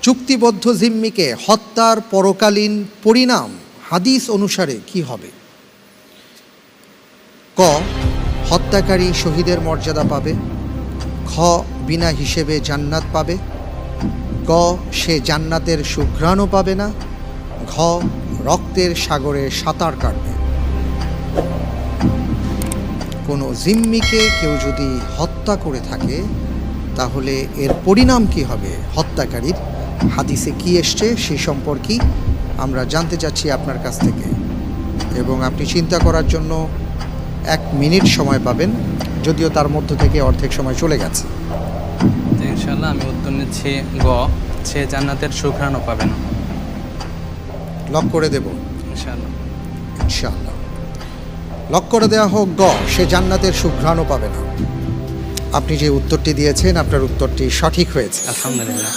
চুক্তিবদ্ধ জিম্মিকে হত্যার পরকালীন পরিণাম হাদিস অনুসারে কি হবে? ক, হত্যাকারী শহীদের মর্যাদা পাবে। খ, বিনা হিসেবে জান্নাত পাবে। গ, সে জান্নাতের সুঘ্রাণও পাবে না। ঘ, রক্তের সাগরে সাঁতার কাটবে। কোনো জিম্মিকে কেউ যদি হত্যা করে থাকে তাহলে এর পরিণাম কি হবে হত্যাকারীর, হাদিসে কি এসছে সেই সম্পর্কেই আমরা জানতে চাচ্ছি আপনার কাছ থেকে। এবং আপনি চিন্তা করার জন্য 1 মিনিট সময় পাবেন, যদিও তার মধ্য থেকে অর্ধেক সময় চলে গেছে। ইনশাআল্লাহ আমি উত্তর নিচ্ছি গ, সে জান্নাতের সুঘ্রাণও পাবে না। লক করে দেব ইনশাআল্লাহ। ইনশাআল্লাহ লক করে দেওয়া হোক গ, সে জান্নাতের সুঘ্রাণও পাবে না। আপনি যে উত্তরটি দিয়েছেন আপনার উত্তরটি সঠিক হয়েছে। আলহামদুলিল্লাহ।